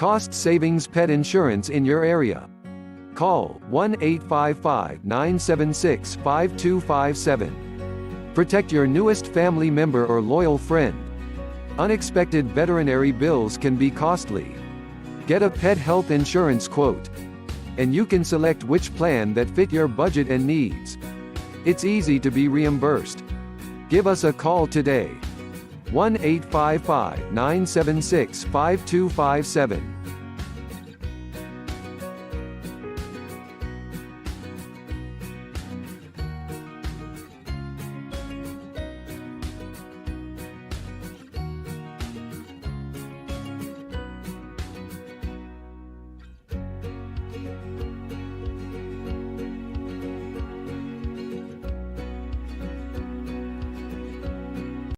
Cost savings pet insurance in your area. Call 1-855-976-5257. Protect your newest family member or loyal friend. Unexpected veterinary bills can be costly. Get a pet health insurance quote, and you can select which plan that fit your budget and needs. It's easy to be reimbursed. Give us a call today. 1-855-976-5257.